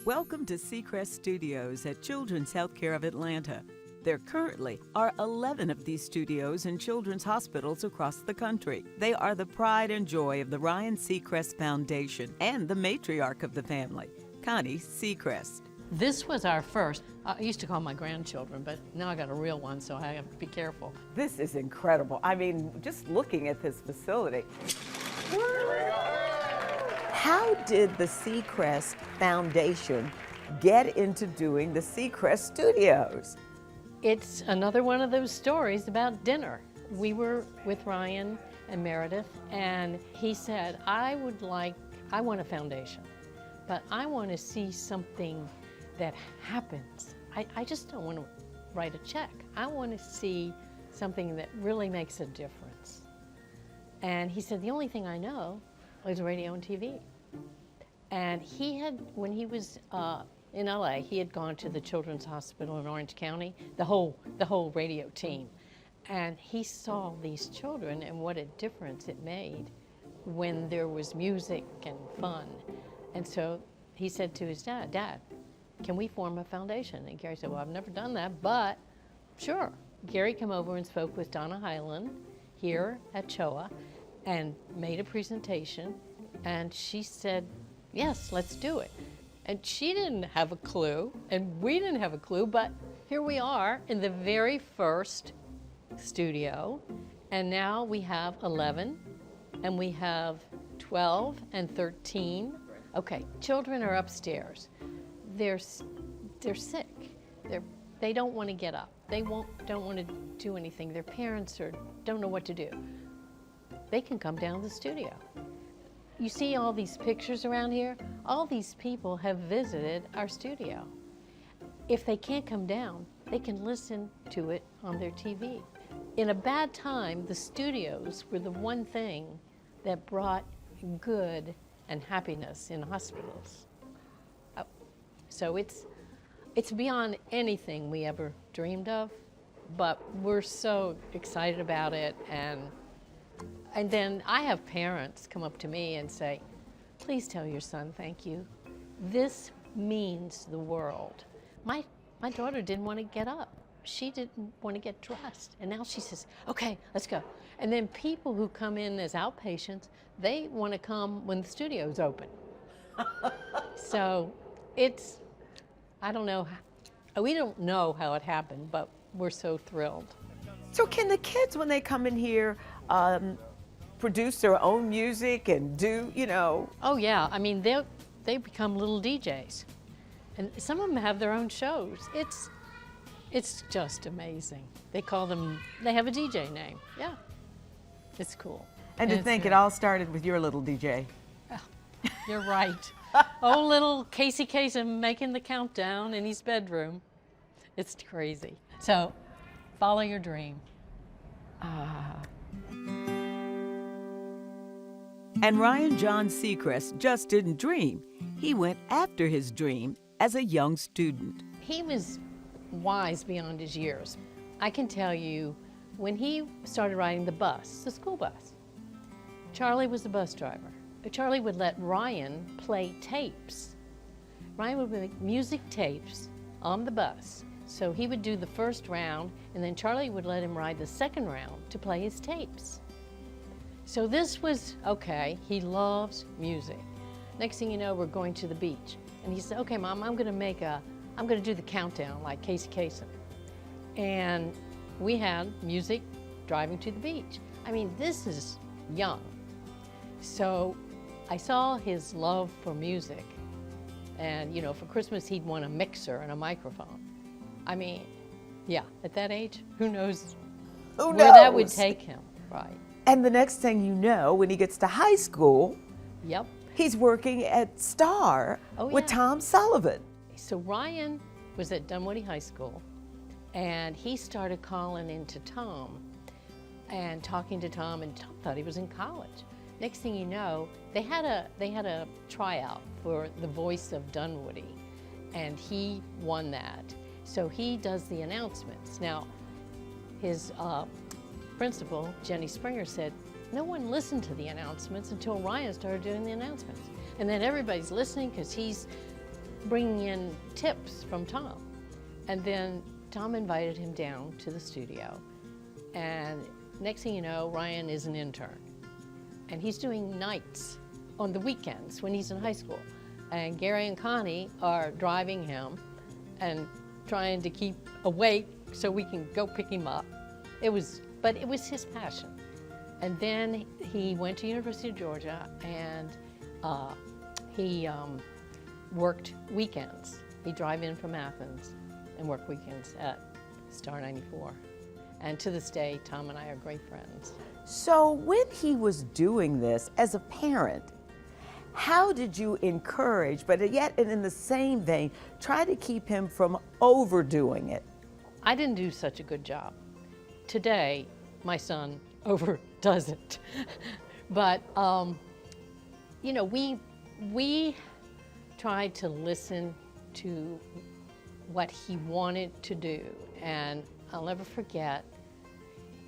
Welcome to Seacrest Studios at Children's Healthcare of Atlanta. There currently are 11 of these studios in children's hospitals across the country. They are the pride and joy of the Ryan Seacrest Foundation and the matriarch of the family, Connie Seacrest. This was our first. I used to call my grandchildren, but now I got a real one, so I have to be careful. This is incredible. I mean, just looking at this facility. How did the Seacrest Foundation get into doing the Seacrest Studios? It's another one of those stories about dinner. We were with Ryan and Meredith, and he said, I want a foundation, but I want to see something that happens. I just don't want to write a check. I want to see something that really makes a difference. And he said, the only thing I know is radio and TV. And he had, when he was in LA, he had gone to the Children's Hospital in Orange County, the whole radio team. And he saw these children and what a difference it made when there was music and fun. And so he said to his dad, Dad, can we form a foundation? And Gary said, well, I've never done that, but sure. Gary came over and spoke with Donna Hyland here at CHOA and made a presentation. And she said, yes, let's do it. And she didn't have a clue, and we didn't have a clue, but here we are in the very first studio. And now we have 11, and we have 12 and 13. Okay, children are upstairs. They're sick. They don't want to get up. They don't want to do anything. Their parents don't know what to do. They can come down to the studio. You see all these pictures around here? All these people have visited our studio. If they can't come down, they can listen to it on their TV. In a bad time, the studios were the one thing that brought good and happiness in hospitals. So it's beyond anything we ever dreamed of, but we're so excited about it. And then I have parents come up to me and say, please tell your son thank you. This means the world. My daughter didn't want to get up. She didn't want to get dressed. And now she says, okay, let's go. And then people who come in as outpatients, they want to come when the studio's open. So I don't know, we don't know how it happened, but we're so thrilled. So can the kids, when they come in here, produce their own music and do, Oh yeah, I mean, they become little DJs. And some of them have their own shows. It's just amazing. They have a DJ name. Yeah, it's cool. And to think it all started with your little DJ. Oh, you're right. Oh, little Casey Kasem making the countdown in his bedroom. It's crazy. So, follow your dream. And Ryan John Seacrest just didn't dream. He went after his dream as a young student. He was wise beyond his years. I can tell you, when he started riding the school bus, Charlie was the bus driver. Charlie would let Ryan play tapes. Ryan would make music tapes on the bus. So he would do the first round, and then Charlie would let him ride the second round to play his tapes. So this was, okay, he loves music. Next thing you know, we're going to the beach. And he said, okay, Mom, I'm gonna do the countdown like Casey Kasem. And we had music driving to the beach. I mean, this is young. So I saw his love for music. And for Christmas, he'd want a mixer and a microphone. I mean, yeah, at that age, who knows where that would take him, right? And the next thing you know, when he gets to high school, yep, he's working at Star with Tom Sullivan. So Ryan was at Dunwoody High School, and he started calling into Tom and talking to Tom, and Tom thought he was in college. Next thing you know, they had a tryout for the voice of Dunwoody, and he won that. So he does the announcements. Now, his principal, Jenny Springer, said, no one listened to the announcements until Ryan started doing the announcements. And then everybody's listening because he's bringing in tips from Tom. And then Tom invited him down to the studio. And next thing you know, Ryan is an intern. And he's doing nights on the weekends when he's in high school. And Gary and Connie are driving him and trying to keep awake so we can go pick him up. But it was his passion. And then he went to University of Georgia and he worked weekends. He'd drive in from Athens and work weekends at Star 94. And to this day, Tom and I are great friends. So when he was doing this as a parent, how did you encourage, but yet in the same vein, try to keep him from overdoing it? I didn't do such a good job. Today, my son overdoes it. But, you know, we tried to listen to what he wanted to do. And I'll never forget,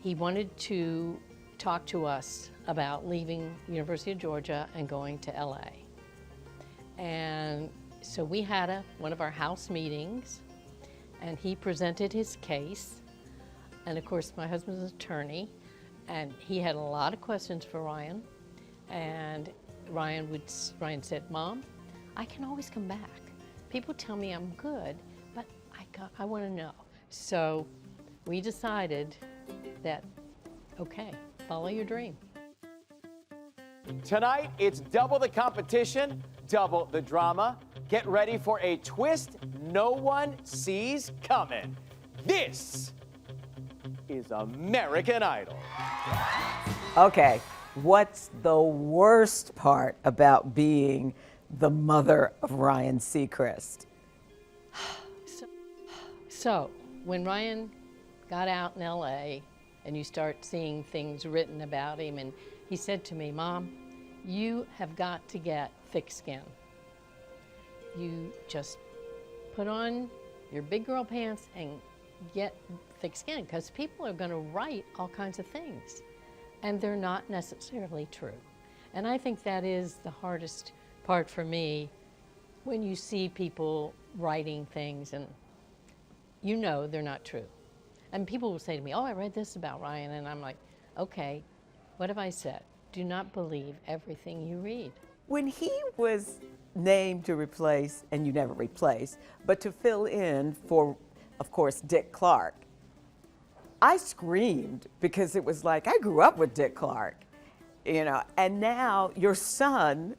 he wanted to talk to us about leaving University of Georgia and going to LA. And so we had one of our house meetings, and he presented his case. And of course, my husband's an attorney, and he had a lot of questions for Ryan. And Ryan said, "Mom, I can always come back. People tell me I'm good, but I want to know." So we decided that, okay, follow your dream. Tonight, it's double the competition, double the drama. Get ready for a twist no one sees coming. This is American Idol. Okay, what's the worst part about being the mother of Ryan Seacrest? So when Ryan got out in LA and you start seeing things written about him, and he said to me, "Mom, you have got to get thick skin. You just put on your big girl pants and get thick skin, because people are going to write all kinds of things and they're not necessarily true." And I think that is the hardest part for me, when you see people writing things and you know they're not true. And people will say to me, "Oh, I read this about Ryan," and I'm like, okay, what have I said? Do not believe everything you read. When he was named to replace, and you never replace, but to fill in for, of course, Dick Clark, I screamed, because it was like, I grew up with Dick Clark, you know, and now your son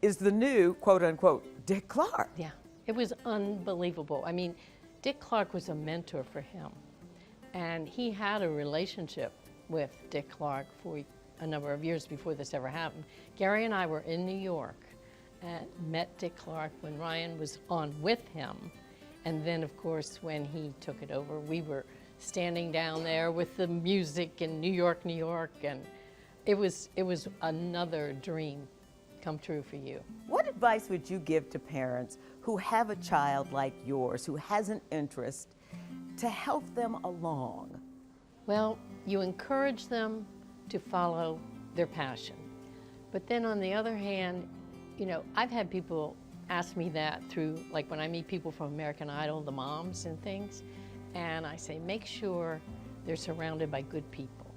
is the new, quote unquote, Dick Clark. Yeah, it was unbelievable. I mean, Dick Clark was a mentor for him, and he had a relationship with Dick Clark for a number of years before this ever happened. Gary and I were in New York and met Dick Clark when Ryan was on with him. And then, of course, when he took it over, we were standing down there with the music in New York, New York, and it was another dream come true for you. What advice would you give to parents who have a child like yours, who has an interest, to help them along? Well, you encourage them to follow their passion. But then on the other hand, you know, I've had people ask me that through, like when I meet people from American Idol, the moms and things, and I say, make sure they're surrounded by good people.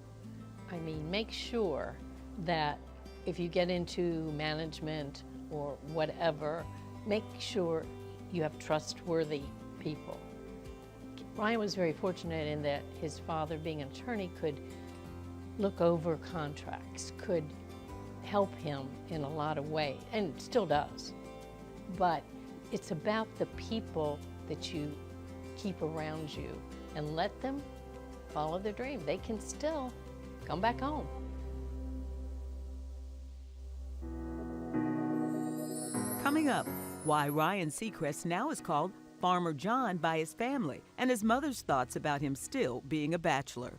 I mean, make sure that if you get into management or whatever, make sure you have trustworthy people. Ryan was very fortunate in that his father, being an attorney, could look over contracts, could help him in a lot of ways, and still does. But it's about the people that you keep around you and let them follow their dream. They can still come back home. Coming up, why Ryan Seacrest now is called Farmer John by his family, and his mother's thoughts about him still being a bachelor.